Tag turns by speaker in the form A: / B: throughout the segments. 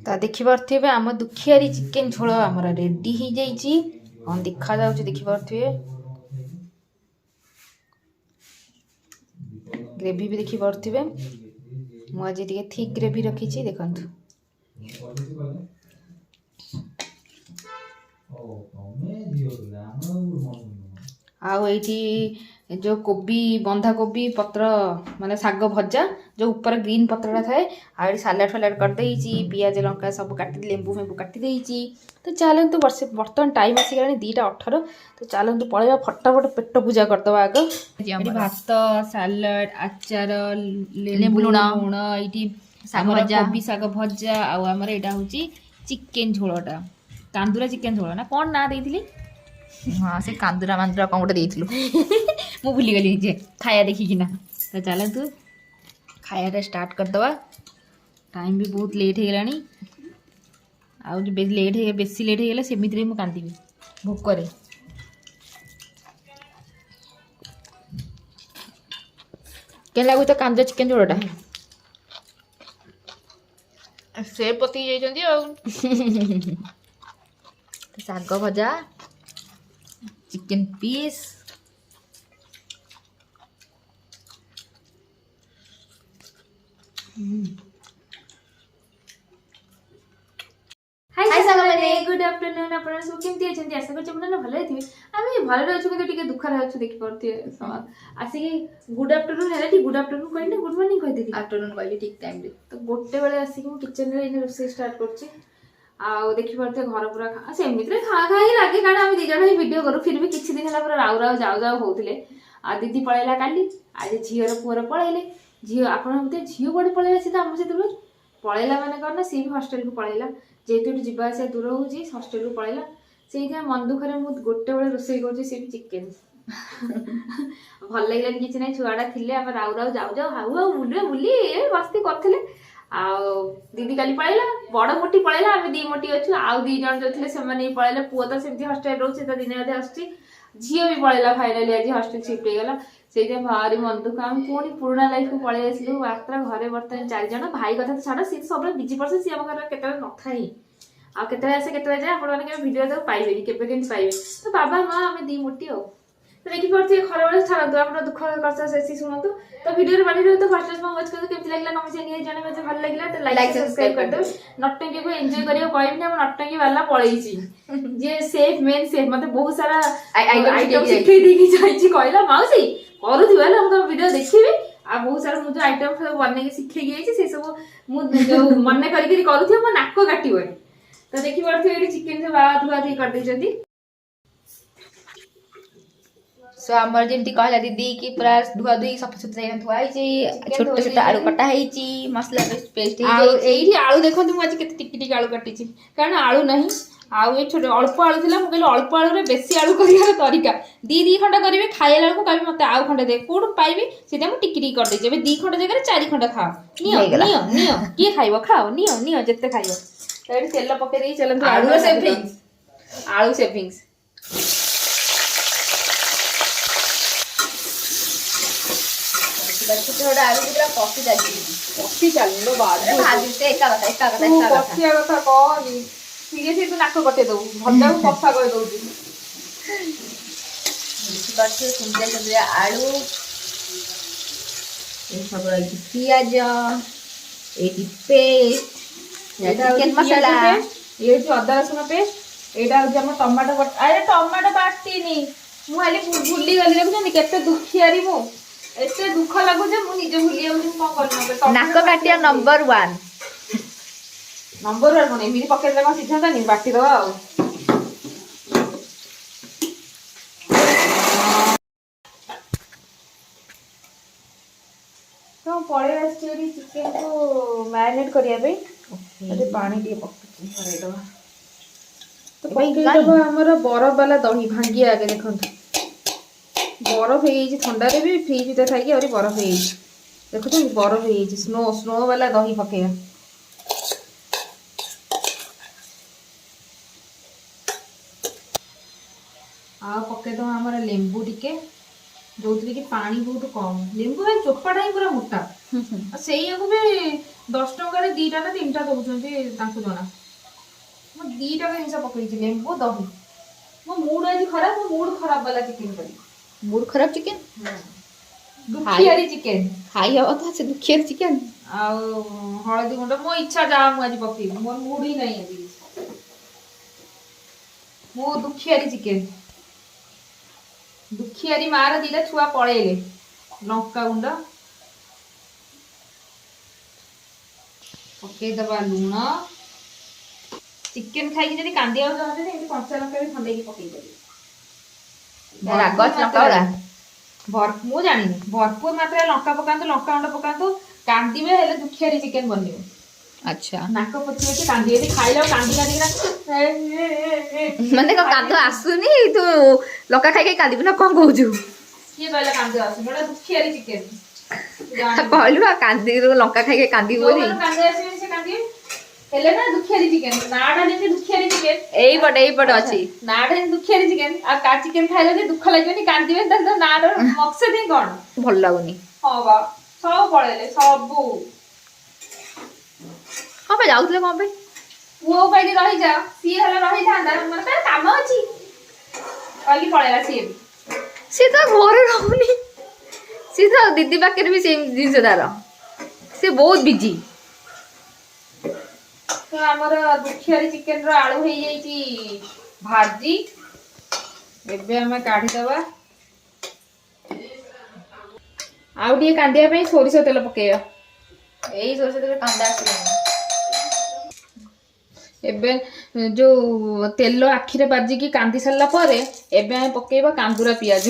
A: ता देखिपे आम दुखियारी चिकेन झोल आम रेडी हो जाइए कौन देखा जा देखिपे ग्रेवी भी देखिपे मुझे टे थिक ग्रेवी रखी देखु आईटी जो कोबी बंधा कोबी पत्र माने साग भजा जो ऊपर ग्रीन पत्रटा थाए आई सालाड फालाड कर पियाज लंका सब काटी लेंबू फेंबू काटी तो चलतु बर्तमान टाइम आसीगला 2:18 तो चलतु पलैया फटाफट पेट पूजा करदे आग भात सालाड आचार लेंबू लुण ये कोबी साग भजा आमर यहाँ हूँ चिकेन झोलटा कांदुरा चिकेन झोल ना कौन ना देती
B: हाँ से कांदुरा मांदुरा कौन गोटे देइथिलु
A: मु भूली गली जे खाया देखिकिना तो चलतु खायाटा स्टार्ट करदवा टाइम भी बहुत लेट हो गलानी आउ लेट है बेसी लेट हो गला सेमिति मु कांदी भोकरे के लागु तो कांदुरा चिकेन झोलटा
B: से पति जाइछन्ती आ साग भजा चिकेन पीस
A: हाय सागमाने गुड आफ्टरनून आपण सब केमती अछंती आशा करछ आपण भले थिबे आमे भले रहछु किंतु टिके दुख रहछु देखि परथिए आसी गुड आफ्टरनून हैला कि गुड आफ्टरनून कहने गुड मॉर्निंग कह देती
B: आफ्टरनून कहली ठीक टाइम रे
A: तो गोटे बेले आसी कि किचन रे इन रोसे स्टार्ट करछि आ देखि परथिए घर पूरा सेमित रे खा खा ही लागे कारण आमे दी जण ही वीडियो करू फिर भी किछि दिन हला पूरा राउ राउ जाउ जाउ होउथिले आ दीदी पळैला काली आज झियर पुअर पळैले झियो आपण मते झियो बड पळैला सीधा हम से दूर पळैला माने करना सी भी हॉस्टल को पळैला जेतु जीवा आसा दूर होउची हॉस्टल को पळैला सेइका मन दुखरे मु गोटे बेले रोसे करछि से चिकेन भल लागलानी किछि नै छुआडा थिले हम राउ राउ जाउ जाउ हाउ हाउ बुली मस्ती करथिले आ दीदी काली पळैला बड़ मोटी पळैला हम दी मोटी अछु आ दी जण जो थिले से माने पळैला पुओ तो सेमती हॉस्टल रहउछि तो दिने अधे आछी झियो भी पळैला फाइनली आज हॉस्टल शिफ्ट हो गला से भारी मन दुख आम पुणी पुराना लाइफ को पळै आसलु मात्र घरे बर्तमान 4 जण भाई कथा तो छाड़ सी सब बिजी पर्सन सी आम घर केतले न थाई आ केतले आसे केतले जाय आपण माने के वीडियो तो पाइबेनी केबे केन पाइबे तो बाबा मां हमें दी मोटी हो तो देखि परथि खरा बेले छाड़ दो आपण दुख करसा सेसी सुनतु तो वीडियो रे बनी रहो तो फर्स्ट टाइम वाच कर केमति लागला नमसे निये जने में भल लागला तो लाइक सब्सक्राइब कर दो नटंकी को एंजॉय करियो कहबी ना नटंकी वाला पळैछि जे सेफ मेन सेफ मते बहुत सारा आइटम सिखै देकी जाइछि कहला माउसी करूथि वाला हम तो वीडियो देखिबी आ बहुत सारा मु जो आइटम सब बने के सिखै गेछि से सब मु जो मने करि करूथि म नाको काटिबो तो देखि परथि एडी चिकेन से बात हुआ थी कर दै जदी
B: सो हमर जेमती कहला दीदी की पूरा धुआ धुई सफा सुथरा धुआई छोट छोट आलू कटा है मसला पेस्ट
A: एठी आलू देखो आज केते टिक टिक आलू काटी कारण आलू नहीं आउ ये छोटे अल्प आलू थिला मु कहले अल्प आलू रे बेसी आलू करियार तरीका दी खंड करिवे खाइला को कहबे मते आउ खंड दे कोड पाइबे सीधा मु टिक टिक कर दे जेबे दी खंड जगह 4 खंड खाओ नियो के खाइबो खाओ नियो जत्ते खाइबो तो एठी तेल पके देई चलन आलू सेविंग्स
B: छोटा आलू पूरा कॉफी
A: चलो बाद
B: भाजी एका कथा
A: कहनी सीरियसली तू नाक कटे दो भजा को कथा कह दउची
B: बाकी सुंदर सुंदर आलू ये सब रही पियाज ये पेस्ट चिकन मसाला
A: ये अदा रसुण पेस्ट एटा हम टमाटो अरे टमाटो बाटीनी मु खाली भूली गली देखुछन केते दुखियारी मु एते दुख लागु जे मु निजे भूली जाउनी कोन करना
B: नाक काटिया नंबर 1
A: नंबर 1 कोने मिली पकेट रे सिद्धांत नहीं बाटी दवा आ तो पड़े आछी चिकन को मैरिनेट करिया पे अरे पानी दिए पके भरे दवा तो पके दवा हमर बरफ वाला दही भांगी आगे देखंत बरफ है ठंडा रे भी फ्रिज रे थाई और बरफ है देखो तो बरफ है स्नो वाला दही पके आ पके दो हमर लेंबू टिके जो कि पानी बहुत कम लेंबू चोपाटा ही पूरा मोटा से भी 10 ଟଙ୍କାରେ 2ଟା ନା 3ଟା ଦଉଛନ୍ତି ତାଙ୍କୁ ଜଣା। ମୁଁ 2ଟା ଜିନିଷ ପକେଇଛି, ଲେମ୍ବୁ ଦହି। ମୋ ମୁଡ୍ ଆଜି ଖରାପ, ମୋ ମୁଡ୍ ଖରାପ ବାଲା ଚିକେନ କରିବି।
B: ମୁଡ୍ ଖରାପ ଚିକେନ?
A: ଦୁଖିଆରି ଚିକେନ।
B: ଖାଇ ହବ ତ ସେ ଦୁଖିଆରି ଚିକେନ?
A: ଆଉ ହଳଦୀ ଗୁଣ୍ଡ ମୋ ଇଚ୍ଛା ଯାହା ମୁଁ ଆଜି ପକେଇବି, ମୋର ମୁଡ୍ ହିଁ ନାହିଁ ଆଜି। ମୁଁ ଦୁଖିଆରି ଚିକେନ। ଦୁଖିଆରି ମାର 2ଟା ଛୁଆ ପଳେଇଲେ। ଲଙ୍କା ଗୁଣ୍ଡ ପକେଇଦବା, ଲୁଣ। ଚିକେନ ଖାଇକି ଯଦି କାନ୍ଦିବାକୁ ଚାହୁଁଛନ୍ତି ଏମିତି କଞ୍ଚା ଲଙ୍କା ବି ଖଣ୍ଡେଇକି ପକେଇ ପାରିବେ।
B: ରାଗ ଅଛି ଲଙ୍କା ଗୁଡା?
A: ମୁଁ ଜାଣିନି, ଭରପୁର ମାତ୍ରାରେ ଲଙ୍କା ପକାନ୍ତୁ, ଲଙ୍କା ଗୁଣ୍ଡ ପକାନ୍ତୁ, କାନ୍ଦିବେ ହେଲେ ଦୁଖିଆରି ଚିକେନ ବନିବ।
B: ଆଚ୍ଛା,
A: ନାକ ପୋଛି ପୋଛି କାନ୍ଦିବେ, ଖାଇଲା କାନ୍ଦି କାନ୍ଦିକିନା
B: ମାନେ କଣ କାନ୍ଦ ଆସୁନି? ତୁ ଲଙ୍କା ଖାଇ ଖାଇ କାନ୍ଦିବୁ ନା କଣ କହୁଛୁ?
A: କିଏ କହିଲା କାନ୍ଦ ଆସୁନି? ଏଟା ଦୁଖିଆରି ଚିକେନ।
B: କହିଲୁ ବା କାନ୍ଦିରୁ ଲଙ୍କା ଖାଇ ଖାଇ କାନ୍ଦିବୁ ବୋଲି।
A: କାନ୍ଦ ଆସିବେନି ସେ କାନ୍ଦିବେ ହେଲେ ନା ଦୁଖିଆରି ଚିକେନ। ନାଟା ଯେମିତି ଦୁଖିଆରି ଚିକେନ,
B: ଏଇପଟେ ଅଛି।
A: ନାଟା ଯେମିତି ଦୁଖିଆରି ଚିକେନ, ଆଉ କା ଚିକେନ ଖାଇଲେ ଯଦି ଦୁଃଖ ଲାଗିବନି, କାନ୍ଦିବେନି, ତାହେଲେ ନାର ମକସଦ ହିଁ କଣ?
B: ଭଲ ଲାଗୁନି।
A: ହଁ ବା, ସବୁ ପଳେଇଲେ ସବୁ।
B: କଣ ପାଇଁ ଯାଉଥିଲେ? କଣ ପାଇଁ?
A: ପୁଅ କହିଲି ରହିଯାଅ, ସିଏ ହେଲେ ରହିଥାନ୍ତା, ମୋର ତାର କାମ ଅଛି କହିଲି ପଳେଇଲା। ସିଏ
B: ତ ଘରେ ରହୁନି, ସିଏ ତ ଦିଦି ପାଖରେ ବି ସେଇ ଜିନିଷ ତାର, ସେ ବହୁତ ବିଜି।
A: ତ ଆମର ଦୁଖିଆରି ଚିକେନ ର ଆଳୁ ହେଇଯାଇଛି ଭାଜି। ଏବେ ଆମେ କାଢିଦବା। ଆଉ ଟିକେ କାନ୍ଦିବା ପାଇଁ ସୋରିଷ ତେଲ ପକେଇବା।
B: ଏଇ ସୋରିଷ ତେଲ କାନ୍ଦ ଆସିଲାଣି।
A: ଏବେ ଯୋଉ ତେଲ ଆଖିରେ ବାଜିକି କାନ୍ଦି ସାରିଲା ପରେ ଏବେ ଆମେ ପକେଇବା କାନ୍ଦୁରା ପିଆଜ।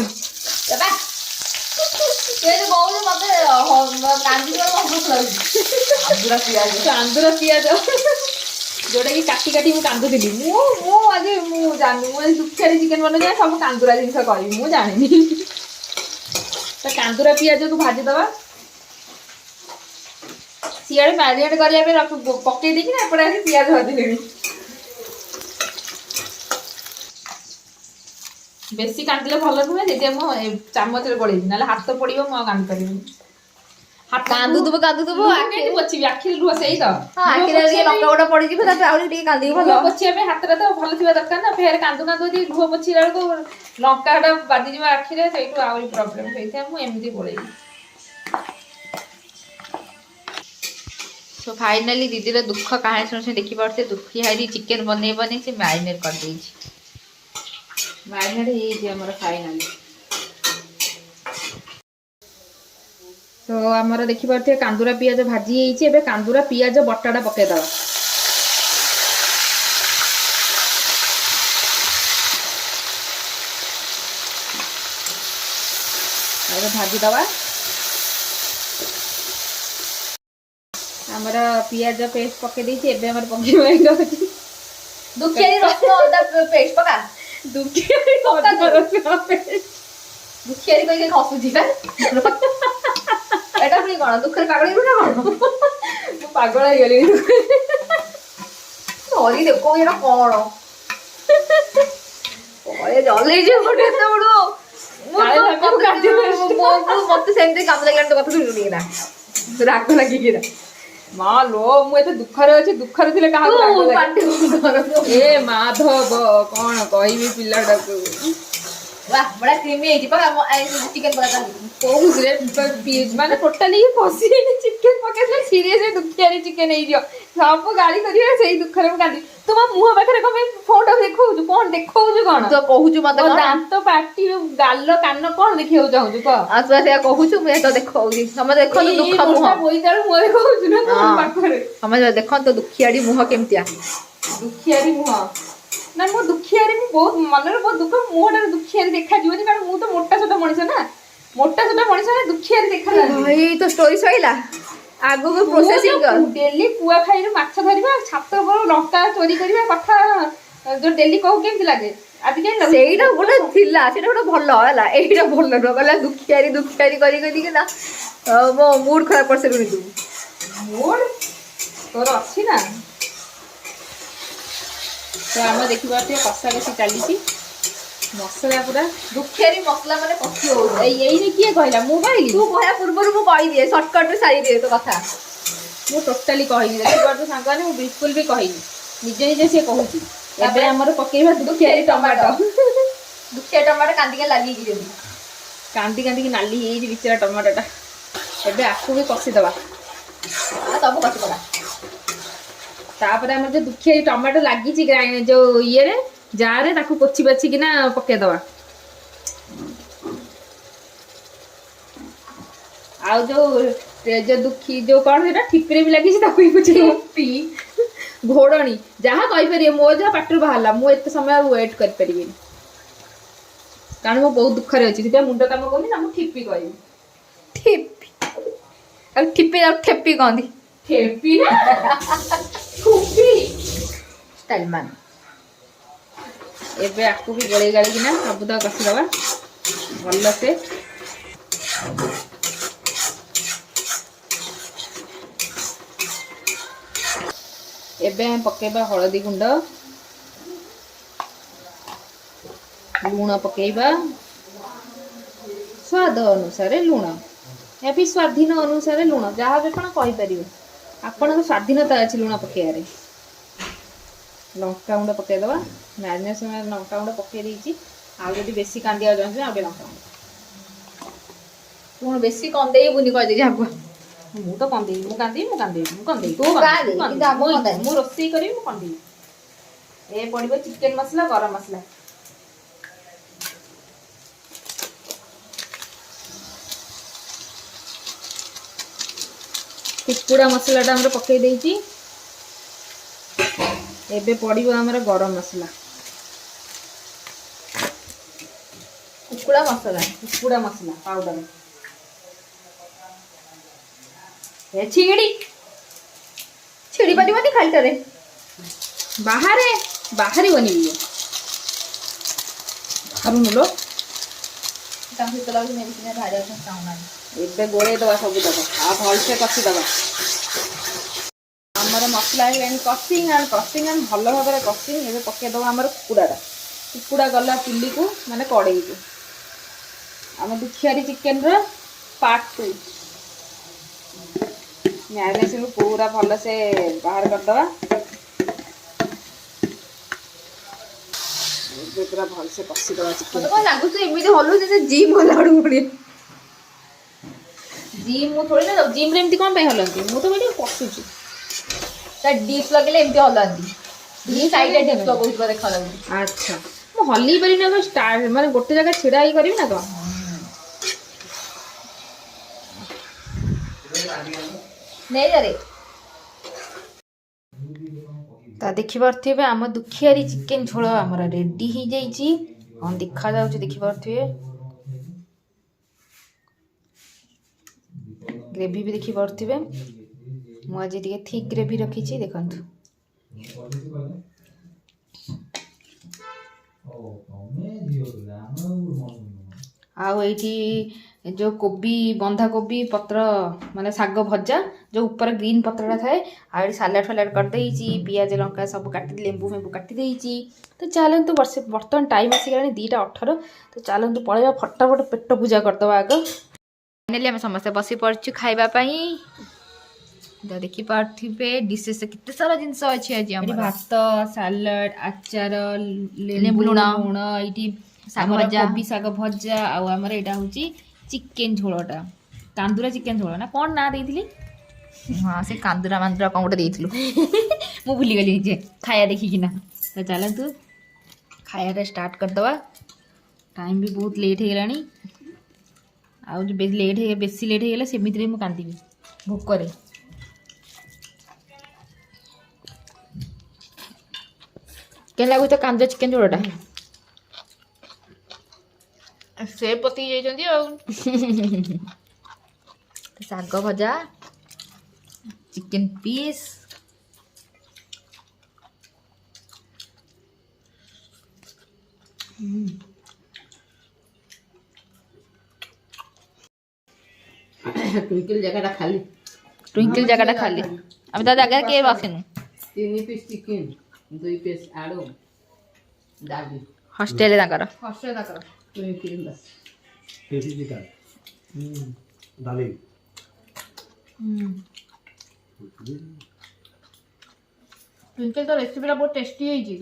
A: କାନ୍ଦୁରା ପିଆଜ ଯୋଉଟା କି କାଟି କାଟି ମୁଁ କାନ୍ଦୁଥିଲି। ମୁଁ ଆଜି ଜାଣିନି, ମୁଁ ଆଜି ଦୁଖିଆରି ଚିକେନ ବନେଇଲେ ସବୁ କାନ୍ଦୁରା ଜିନିଷ କରିବି, ମୁଁ ଜାଣିନି। ତ କାନ୍ଦୁରା ପିଆଜକୁ ଭାଜିଦବା। ସିଆଡେ ମ୍ୟାରିନେଟ କରିବା ପାଇଁ ପକେଇ ଦେଇକି ନା ଏପଟେ ଆସି ପିଆଜ ଭାଜିଲେଣି। ବେଶୀ କାନ୍ଦିଲେ ଭଲ ନୁହେଁ, ସେଥିପାଇଁ ମୁଁ ଚାମଚରେ ଗୋଳେଇବି, ନହେଲେ ହାତ ପଡିବ, ମୁଁ ଆଉ କାନ୍ଦି ପାରିବିନି।
B: କାନ୍ଦୁଥିବୁ
A: କେମିତି ପୋଛିବି? ଆଖିରେ ଲୁହ, ସେଇ ତ
B: ଆଖିରେ ଲଙ୍କା ଗୁଡା ପଡିଯିବ, ତାପରେ ଆହୁରି ଟିକେ କାନ୍ଦିବୁ। ଭଲ
A: ପୋଛିବା ପାଇଁ ହାତଟା ତ ଭଲ ଥିବା ଦରକାର ନା। ଫେର କାନ୍ଦୁ କାନ୍ଦୁ ଯଦି ଲୁହ ପୋଛିଲା ବେଳକୁ ଲଙ୍କାଟା ବାଜିଯିବ ଆଖିରେ, ସେଇଠୁ ଆହୁରି ପ୍ରୋବ୍ଲେମ। ସେଇଥିପାଇଁ ମୁଁ ଏମିତି ଗୋଳେଇବି।
B: ତ ଫାଇନାଲି ଦିଦିର ଦୁଃଖ କାହାଣୀ ଶୁଣି ଦେଖିପାରୁଛେ, ଦୁଖିଆରି ଚିକେନ ବନେଇ ବନେଇ ସେ ମ୍ୟାରିନେଟ କରିଦେଇଛି।
A: ମ୍ୟାରିନେଟ ହେଇଯାଇଛି ଆମର ଫାଇନାଲି। ତ ଆମର ଦେଖିପାରୁଥିବେ କାନ୍ଦୁରା ପିଆଜ ଭାଜି ହେଇଛି। ଏବେ କାନ୍ଦୁରା ପିଆଜ ବଟାଟା ପକେଇଦବା। ଏବେ ଭାଜିଦବା। ଆମର ପିଆଜ ପେଷ୍ଟ ପକେଇ ଦେଇଛି। ଏବେ ଆମର ପକେଇବା
B: ଦୁଖିଆରି ରସୁଣ ଅଦା ପେଷ୍ଟ ପକା।
A: ଦୁଖିଆରି ଅଦା ରସୁଣ ପେଷ୍ଟ।
B: ଦୁଖିଆରି କହିକି ଖସୁଛି ବା। ଏଟା ପୁଣି କଣ ଦୁଃଖରେ ପାଗଳ ହେଇଗଲୁ ନା କଣ?
A: ମୁଁ ପାଗଳ ହେଇଗଲିଣି।
B: ସରି ଦେଖ ଏଟା କଣ ଜଲେଇଯିବ ଗୋଟେ ଏତେ ବଡ। ମତେ ସେମିତି କାମ ଲାଗିଲାନି ତୋ କଥା ଶୁଣିକିନା, ରାଗ ଲାଗିକିନା।
A: ମା ଲୋ, ମୁଁ ଏତେ ଦୁଃଖରେ ଅଛି, ଦୁଃଖରେ ଥିଲେ କାହାକୁ ରାଗ ଲାଗେ? ଏ ମାଧବ, କଣ କହିବି ପିଲାଟାକୁ।
B: ବଢିଆ କ୍ରିମି ହେଇଛି ଚିକେନ ପକା।
A: କହୁଥିଲେ ମାନେ ଟୋଟାଲି କଷିନି ଚିକେନ ପକେଇଥିଲେ ସିରିୟସଲି ଦୁଖିଆରି ଚିକେନ ହେଇଯିବ। ସବୁ ଗାଳି କରିବେ, ସେଇ ଦୁଃଖରେ ମୁଁ କାନ୍ଦି। ତୁ ମୋ ମୁହଁ ପାଖରେ କଣ ପାଇଁ ଫୋନଟା ଦେଖଉଛୁ? କଣ ଦେଖଉଛୁ? କଣ
B: ତୁ କହୁଛୁ ମତେ?
A: ଦାନ୍ତ, ପାଟି, ଗାଲ, କାନ କଣ ଦେଖିବାକୁ ଚାହୁଁଛୁ କହ?
B: ଆଉ ତୁ ସେଇଆ କହୁଛୁ, ମୁଁ ତ ଦେଖଉଛି। ସମସ୍ତେ ଦେଖନ୍ତୁ ଦୁଃଖ ମୁହଁ।
A: ବୋଇତାଳୁ ମୁହଁ ଦେଖଉଛୁ ନା ତୋ ପାଖରେ?
B: ସମସ୍ତେ ଦେଖନ୍ତୁ ଦୁଖିଆରି ମୁହଁ କେମିତିଆ।
A: ଦୁଖିଆରି ମୁହଁ ନା, ମୁଁ ଦୁଖିଆରି, ମୁଁ ବହୁତ ମନରେ ବହୁତ ଦୁଃଖ। ମୁହଁଟାରେ ଦୁଖିଆରି ଦେଖାଯିବନି, କାରଣ ମୁଁ ତ ମୋଟା ସୋଟା ମଣିଷ ନା। ମୋଟା ସୋଟା ମଣିଷ ନା ଦୁଖିଆରି ଦେଖାଯାନ୍ତି।
B: ଭାଇ ତ ଷ୍ଟୋରି ସଇଲା, ଆଗକୁ ପ୍ରୋସେସିଂ କର।
A: ଡେଲି କୁଆ ଖାଇରୁ ମାଛ ଧରିବା, ଛାତ ଉପରୁ ଲଙ୍କା ଚୋରି କରିବା କଥା ଯୋଉ ଡେଲି କହୁ, କେମିତି ଲାଗେ? ଆଜି କେମିତି?
B: ସେଇଟା ଗୋଟେ ଥିଲା, ସେଇଟା ଗୋଟେ ଭଲ ହେଲା। ଏଇଟା ଭଲ ନୁହଁ, କହିଲା ଦୁଖିଆରି ଦୁଖିଆରି କରି କରିକିନା ମୋ ମୁଡ୍ ଖରାପ କରିସାରିଲୁଣି ତୁ।
A: ମୁଡ୍ ତୋର ଅଛି ନା? ତ ଆମେ ଦେଖିପାରୁଥିବେ କଷା କଷି ଚାଲିଛି। ମସଲା ପୁରା
B: ଦୁଖିଆରି ମସଲା ମାନେ କଷି ହଉଛି।
A: ଏଇରେ କିଏ କହିଲା? ମୁଁ କହିଲି।
B: ତୁ କହିବା ପୂର୍ବରୁ ମୁଁ କହିଦିଏ, ସର୍ଟକଟ ରେ ସାରିଦିଏ ତୋ କଥା।
A: ମୁଁ ଟୋଟାଲି କହିନି ଦେଖିପାରୁଛୁ ସାଙ୍ଗମାନେ, ମୁଁ ବିଲକୁଲ ବି କହିନି, ନିଜେ ନିଜେ ସିଏ କହୁଛି। ଏବେ ଆମର ପକେଇବା ଦୁଃଖିଆରୀ ଟମାଟୋ।
B: ଦୁଃଖିଆ ଟମାଟୋ କାନ୍ଦିକା ଲାଗିକି ଯଦି
A: କାନ୍ଦିକି ନାଲି ହେଇଯାଇଛି ବିଚରା ଟମାଟୋଟା। ଏବେ ଆକୁ ବି କଷିଦବା,
B: ସବୁ କଷିଦବା।
A: ତାପରେ ଆମର ଯୋଉ ଦୁଃଖିଆରୀ ଟମାଟୋ ଲାଗିଛି ଯୋଉ ଇଏରେ ଜାରେ, ତାକୁ ପୋଛି ବାଛିକିନା ପକେଇଦବା। ଆଉ ଯୋଉ ଦୁଃଖୀ ଯୋଉ କଣ ସେଟା ଠିପିରେ ବି ଲାଗିଛି, ତାକୁ ବି ପୋଛି ଘୋଡଣି ଯାହା କହିପାରିବେ, ମୋ ଯାହା ପାଟିରୁ ବାହାରିଲା। ମୁଁ ଏତେ ସମୟ ଆଉ ୱେଟ୍ କରିପାରିବିନି, କାରଣ ମୁଁ ବହୁତ ଦୁଃଖରେ ଅଛି। ସେଥିପାଇଁ ମୁଣ୍ଡ କାମ କରୁନି ନା, ମୁଁ ଠିପି କହିବି।
B: ଠିପି ଆଉ ଠିପି ଆଉ ଠେପି କହନ୍ତି।
A: ଠେପି ନା ଠୁପି
B: ଷ୍ଟାଇଲ ମାନ।
A: ଏବେ ଆକୁ ବି ଗୋଳେଇ ଗାଳିକିନା ସବୁ ତକ କଷିଦବା ଭଲସେ। ଏବେ ଆମେ ପକେଇବା ହଳଦୀ ଗୁଣ୍ଡ, ଲୁଣ ପକେଇବା ସ୍ୱାଦ ଅନୁସାରେ ଲୁଣ, ବି ସ୍ୱାଧୀନ ଅନୁସାରେ ଲୁଣ, ଯାହା ବି ଆପଣ କହିପାରିବେ, ଆପଣଙ୍କ ସ୍ୱାଧୀନତା ଅଛି ଲୁଣ ପକେଇବାରେ। ଲଙ୍କାଗୁଣ୍ଡ ପକେଇଦବା, ମ୍ୟାରିନେଟ୍ ସମୟରେ ଲଙ୍କାଗୁଣ୍ଡ ପକେଇ ଦେଇଛି। ଆଉ ଯଦି ବେଶୀ କାନ୍ଦିବାକୁ ଚାହୁଁଛନ୍ତି ଆଉ ଟିକେ ଲଙ୍କାଗୁଣ୍ଡ।
B: ତୁ ବେଶୀ କନ୍ଦେଇବୁନି କହିଦେଇଛି ଆଗୁଆ।
A: ମୁଁ ତ କନ୍ଦେଇବି, ମୁଁ କାନ୍ଦିବି,
B: ତୁ କାନ୍ଦେ, କିନ୍ତୁ ଆମକୁ କନ୍ଦାନି।
A: ମୁଁ ରୋଷେଇ କରିବି, ମୁଁ କନ୍ଦେଇବି। ଏ ପଡିବ ଚିକେନ ମସଲା, ଗରମ ମସଲା। କୁକୁଡ଼ା ମସଲାଟା ଆମର ପକେଇ ଦେଇଛି। ଏବେ ପଡିବ ଆମର ଗରମ ମସଲା,
B: କୁକୁଡ଼ା ମସଲା
A: ପାଉଡର।
B: ଛିଡି ପାରିବନି ଖାଲିଟାରେ,
A: ବାହାରିବନି ଇଏ। ବାହାରୁନିଲୋ।
B: ତାଙ୍କୁ ଶୀତ ଲାଗୁଛି, ମେଡ଼ିସିନ ବାହାରି ଆସୁଛନ୍ତି ଚାହୁଁନାହାନ୍ତି।
A: ଏବେ ଗୋଳେଇ ଦବା ସବୁ ତକ, ଆଉ ଭଲସେ କଷିଦବା। ଆମର ମସଲା ହେଇଗଲାଣି କଷିଂ ଆଣ୍ଡ ଭଲ ଭାବରେ କଷିଂ। ଏବେ ପକେଇଦବା ଆମର କୁକୁଡ଼ା ଗଲା ଚୁଲିକୁ, ମାନେ କଡ଼େଇକୁ। ଆମ ଦୁଃଖିଆରୀ ଚିକେନର ପାର୍ଟ 2 ମ୍ୟାରିନେସନକୁ ପୁରା ଭଲସେ ବାହାର କରିଦବା। ଏବେ ପୁରା ଭଲସେ କଷିଦବା ଚିକେନ।
B: ମତେ କଣ ଲାଗୁଛି ଏମିତି ହଲୁଛି ଯେ ଜିମ୍ ଗଲା ବେଳକୁ ପୁଣି
A: ଜିମ୍ ମୁଁ ଥୋଡ଼ି ନା ଯାଉଛି, ଜିମ୍ରେ ଏମିତି କ'ଣ ପାଇଁ ହଲନ୍ତି? ମୁଁ ତ ଏଠି କଷୁଛି।
B: ତା ଡିପ୍ ଲଗେଇଲେ ଏମିତି ହଲାନ୍ତି। ଦି ସାଇଡରେ ଡିପ୍ ଲଗଉଥିବା ଦେଖାଯାଉଛି।
A: ଆଚ୍ଛା, ମୁଁ ହଲେଇ ପାରିବିନି, ମାନେ ଗୋଟେ ଜାଗା ଛିଡା ହେଇ କରିବି ନା କ'ଣ?
B: ନେଇଯାରେ।
A: ତା ଦେଖିପାରୁଥିବେ ଆମ ଦୁଃଖିଆରୀ ଚିକେନ ଝୋଳ ଆମର ରେଡି ହେଇଯାଇଛି। କ'ଣ ଦେଖାଯାଉଛି ଦେଖିପାରୁଥିବେ। ଗ୍ରେଭି ବି ଦେଖିପାରୁଥିବେ। ମୁଁ ଆଜି ଟିକେ ଥିକ୍ ଗ୍ରେଭି ରଖିଛି, ଦେଖନ୍ତୁ। ଆଉ ଏଇଠି ଯେଉଁ କୋବି, ବନ୍ଧାକୋବି ପତ୍ର, ମାନେ ଶାଗ ଭଜା, ଯେଉଁ ଉପରେ ଗ୍ରୀନ୍ ପତ୍ରଟା ଥାଏ। ଆଉ ଏଠି ସାଲାଡ଼ କରିଦେଇଛି, ପିଆଜ ଲଙ୍କା ସବୁ କାଟି, ଲେମ୍ବୁ ଫେମ୍ବୁ କାଟି ଦେଇଛି। ତ ଚାଲନ୍ତୁ, ବର୍ତ୍ତମାନ ଟାଇମ୍ ଆସିଗଲାଣି 2:18। ତ ଚାଲନ୍ତୁ ପଳେଇବା, ଫଟାଫଟ ପେଟ ପୂଜା କରିଦେବା ଆଗ। ଫାଇନାଲି ଆମେ ସମସ୍ତେ ବସି ପଡ଼ିଛୁ ଖାଇବା ପାଇଁ। ଦେଖିପାରୁଥିବେ ଡିଶେସ୍ କେତେ ସାରା ଜିନିଷ ଅଛି ଆଜି ଆମର। ଭାତ, ସାଲାଡ଼, ଆଚାର, ଲେମ୍ବୁ ଲୁଣ, ଏଇଠି ଆମର କୋବି ଶାଗ ଭଜା, ଆଉ ଆମର ଏଇଟା ହେଉଛି ଚିକେନ ଝୋଳଟା, କାନ୍ଦୁରା ଚିକେନ ଝୋଳ ନା କ'ଣ ନାଁ ଦେଇଥିଲି?
B: ହଁ, ସେ କାନ୍ଦୁରା ମାନ୍ଦୁରା କ'ଣ ଗୋଟେ ଦେଇଥିଲୁ।
A: ମୁଁ ଭୁଲିଗଲି ନିଜେ ଖାଇବା ଦେଖିକିନା। ତ ଚାଲନ୍ତୁ ଖାଇବାଟା ଷ୍ଟାର୍ଟ କରିଦେବା। ଟାଇମ୍ ବି ବହୁତ ଲେଟ୍ ହେଇଗଲାଣି। ଆଉ ବେଶୀ ଲେଟ୍ ହେଇଗଲେ ସେମିତିରେ ମୁଁ କାନ୍ଦିବି ଭୋକରେ। କେନ୍ ଲାଗୁଛି ତ କାନ୍ଦୁରା ଚିକେନ ଝୋଳଟା?
B: ସେ ପତି ଯାଇଛନ୍ତି ଆଉ।
A: ଶାଗ ଭଜା, ଚିକେନ ପିସ୍,
C: টুইঙ্কেল জায়গাটা খালি।
A: আমি তা জায়গায় কে বসেনি।
C: 3 পিস চিকেন, 2 পিস আলু, ডালি।
A: ହଷ୍ଟେଲରେ ତାଙ୍କର
C: টুইঙ্কেল বাস।
D: Tasty chicken. ডালি।
A: ଟ୍ୱିଙ୍କଲ୍ ତ ରେସିପିଟା ବହୁତ ଟେଷ୍ଟି ହେଇଛି।